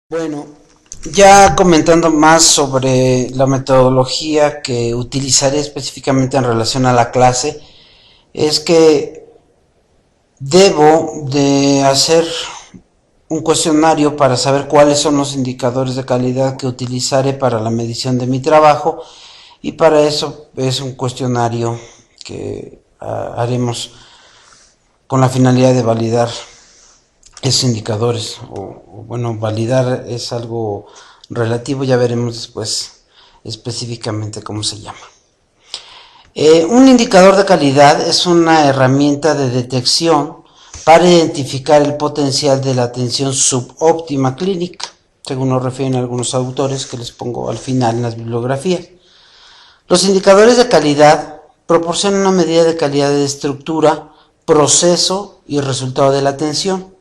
Bueno, ya comentando más sobre la metodología que utilizaré específicamente en relación a la clase, es que debo de hacer un cuestionario para saber cuáles son los indicadores de calidad que utilizaré para la medición de mi trabajo, y para eso es un cuestionario que haremos con la finalidad de validar esos indicadores. Bueno, validar es algo relativo, ya veremos después específicamente cómo se llama. Un indicador de calidad es una herramienta de detección para identificar el potencial de la atención subóptima clínica, según nos refieren algunos autores que les pongo al final en las bibliografías. Los indicadores de calidad proporcionan una medida de calidad de estructura, proceso y resultado de la atención,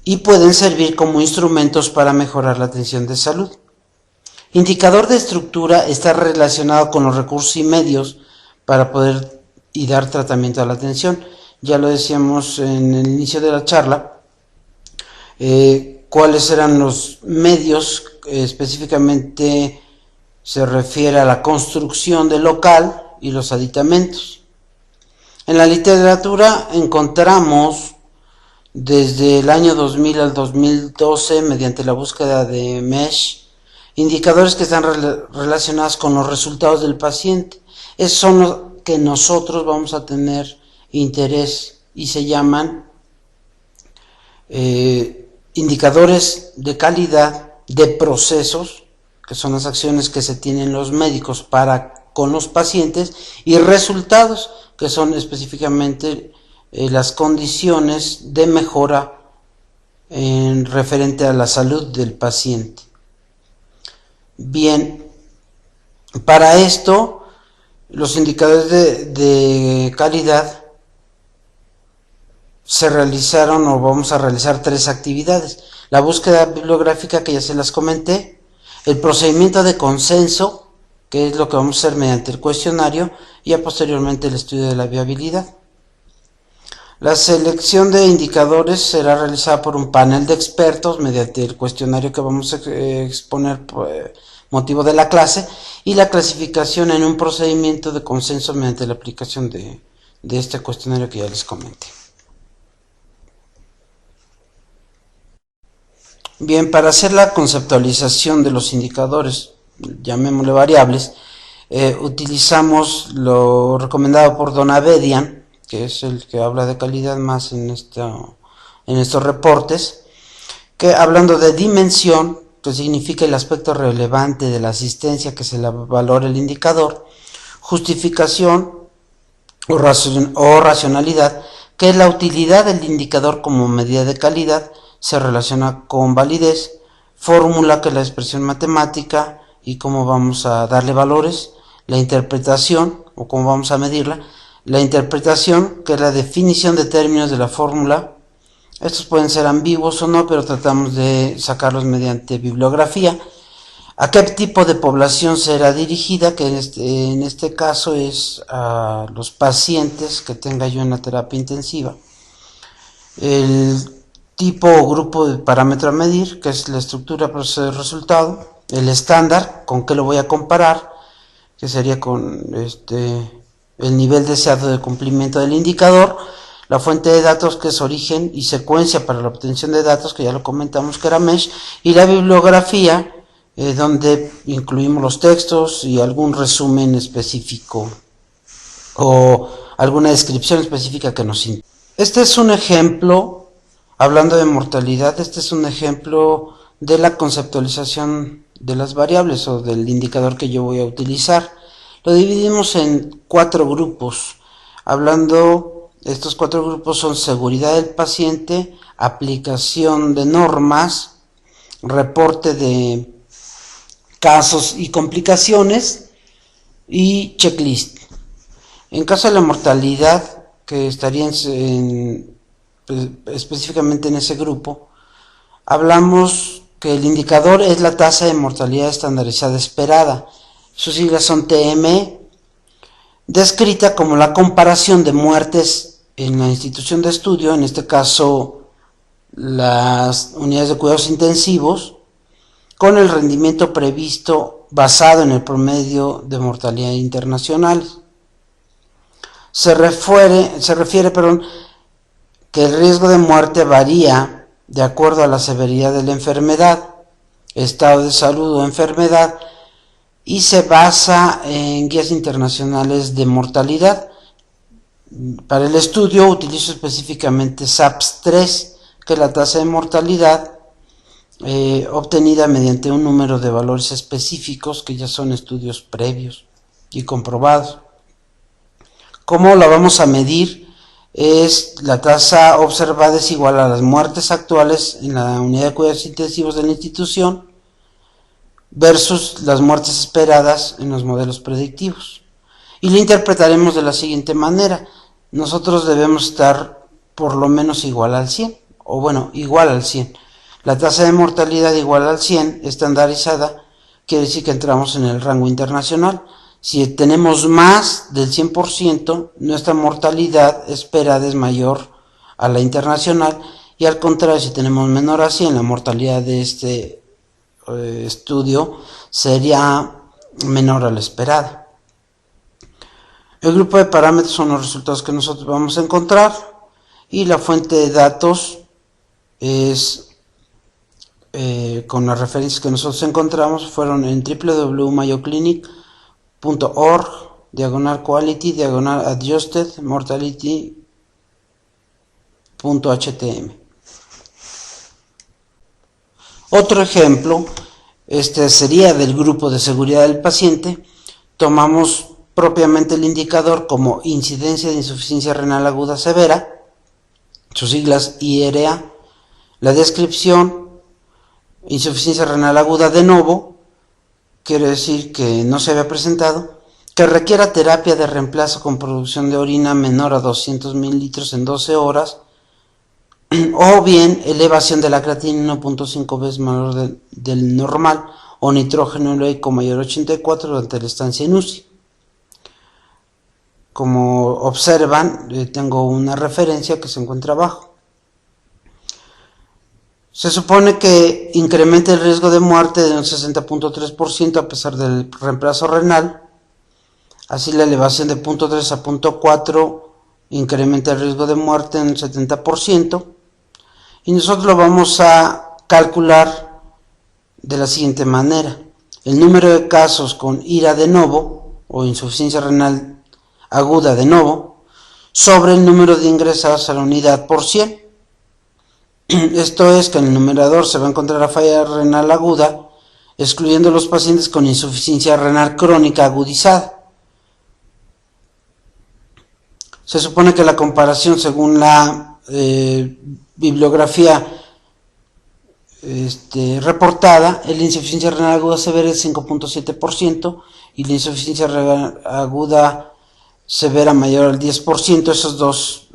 y pueden servir como instrumentos para mejorar la atención de salud. Indicador de estructura está relacionado con los recursos y medios para poder y dar tratamiento a la atención. Ya lo decíamos en el inicio de la charla, cuáles eran los medios, específicamente se refiere a la construcción del local y los aditamentos. En la literatura encontramos desde el año 2000 al 2012, mediante la búsqueda de MESH, indicadores que están relacionados con los resultados del paciente. Esos son los que nosotros vamos a tener interés y se llaman indicadores de calidad de procesos, que son las acciones que se tienen los médicos para con los pacientes, y resultados, que son específicamente las condiciones de mejora en referente a la salud del paciente. Bien, para esto los indicadores de calidad se realizaron, o vamos a realizar, tres actividades: la búsqueda bibliográfica, que ya se las comenté, el procedimiento de consenso, que es lo que vamos a hacer mediante el cuestionario, y ya posteriormente el estudio de la viabilidad. La selección de indicadores será realizada por un panel de expertos mediante el cuestionario que vamos a exponer por motivo de la clase, y la clasificación en un procedimiento de consenso mediante la aplicación de este cuestionario que ya les comenté. Bien, para hacer la conceptualización de los indicadores, llamémosle variables, utilizamos lo recomendado por Don Abedian, que es el que habla de calidad más en estos reportes, que hablando de dimensión, que significa el aspecto relevante de la asistencia que se le valora el indicador; justificación o racionalidad, que es la utilidad del indicador como medida de calidad, se relaciona con validez; fórmula, que es la expresión matemática y cómo vamos a darle valores; la interpretación, o cómo vamos a medirla; la interpretación, que es la definición de términos de la fórmula. Estos pueden ser ambiguos o no, pero tratamos de sacarlos mediante bibliografía. ¿A qué tipo de población será dirigida? Que en este caso es a los pacientes que tenga yo en la terapia intensiva. El tipo o grupo de parámetro a medir, que es la estructura, proceso de resultado. El estándar, con qué lo voy a comparar, que sería con el nivel deseado de cumplimiento del indicador. La fuente de datos, que es origen y secuencia para la obtención de datos, que ya lo comentamos que era MESH, y la bibliografía, donde incluimos los textos y algún resumen específico o alguna descripción específica que nos interese. Este es un ejemplo, hablando de mortalidad, este es un ejemplo de la conceptualización de las variables o del indicador que yo voy a utilizar. Lo dividimos en 4 grupos, estos 4 grupos son: seguridad del paciente, aplicación de normas, reporte de casos y complicaciones, y checklist. En caso de la mortalidad, que estaría específicamente en ese grupo, hablamos que el indicador es la tasa de mortalidad estandarizada esperada. Sus siglas son TM, descrita como la comparación de muertes en la institución de estudio, en este caso las unidades de cuidados intensivos con el rendimiento previsto basado en el promedio de mortalidad internacional. Se refiere, que el riesgo de muerte varía de acuerdo a la severidad de la enfermedad, estado de salud o enfermedad, y se basa en guías internacionales de mortalidad. Para el estudio utilizo específicamente SAPS-3, que es la tasa de mortalidad obtenida mediante un número de valores específicos que ya son estudios previos y comprobados. ¿Cómo la vamos a medir? La tasa observada es igual a las muertes actuales en la unidad de cuidados intensivos de la institución versus las muertes esperadas en los modelos predictivos. Y la interpretaremos de la siguiente manera: nosotros debemos estar por lo menos igual al 100, o bueno, igual al 100. La tasa de mortalidad igual al 100, estandarizada, quiere decir que entramos en el rango internacional. Si tenemos más del 100%, nuestra mortalidad esperada es mayor a la internacional, y al contrario, si tenemos menor a 100, la mortalidad de este estudio sería menor a la esperada. El grupo de parámetros son los resultados que nosotros vamos a encontrar, y la fuente de datos es con las referencias que nosotros encontramos fueron en www.mayoclinic.org/quality/adjusted mortality.htm. Otro ejemplo, sería del grupo de seguridad del paciente. Tomamos propiamente el indicador como incidencia de insuficiencia renal aguda severa, sus siglas IRA. La descripción: insuficiencia renal aguda de novo, quiere decir que no se había presentado, que requiera terapia de reemplazo con producción de orina menor a 200 mililitros en 12 horas, o bien elevación de la creatinina 1.5 veces mayor del normal, o nitrógeno ureico mayor a 84 durante la estancia en UCI. Como observan, tengo una referencia que se encuentra abajo. Se supone que incrementa el riesgo de muerte de un 60.3% a pesar del reemplazo renal. Así, la elevación de 0.3 a 0.4 incrementa el riesgo de muerte en un 70%. Y nosotros lo vamos a calcular de la siguiente manera: el número de casos con IRA de novo o insuficiencia renal aguda de novo sobre el número de ingresados a la unidad por 100. Esto es que en el numerador se va a encontrar la falla renal aguda, excluyendo los pacientes con insuficiencia renal crónica agudizada. Se supone que la comparación, según la bibliografía reportada, la insuficiencia renal aguda severa es 5.7% y la insuficiencia renal aguda severa mayor al 10%. Esas dos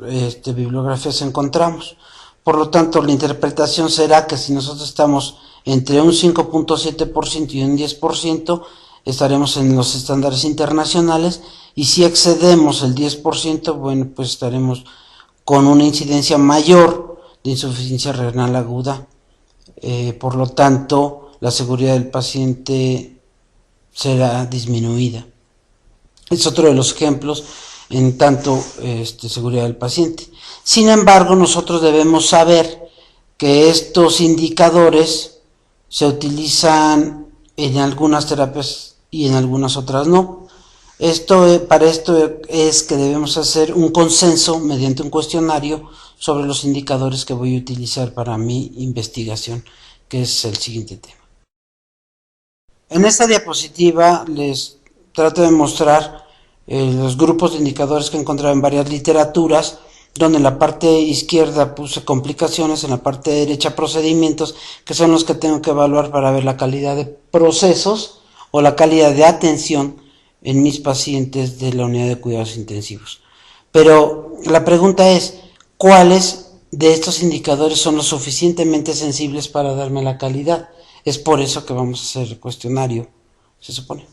bibliografías encontramos. Por lo tanto, la interpretación será que si nosotros estamos entre un 5.7% y un 10%, estaremos en los estándares internacionales, y si excedemos el 10%, bueno, pues estaremos con una incidencia mayor de insuficiencia renal aguda. Por lo tanto, la seguridad del paciente será disminuida. Es otro de los ejemplos en tanto seguridad del paciente. Sin embargo, nosotros debemos saber que estos indicadores se utilizan en algunas terapias y en algunas otras no. Para esto es que debemos hacer un consenso mediante un cuestionario sobre los indicadores que voy a utilizar para mi investigación, que es el siguiente tema. En esta diapositiva les trato de mostrar los grupos de indicadores que he encontrado en varias literaturas, donde en la parte izquierda puse complicaciones, en la parte derecha procedimientos, que son los que tengo que evaluar para ver la calidad de procesos o la calidad de atención en mis pacientes de la unidad de cuidados intensivos. Pero la pregunta es: ¿cuáles de estos indicadores son lo suficientemente sensibles para darme la calidad? Es por eso que vamos a hacer el cuestionario, se supone.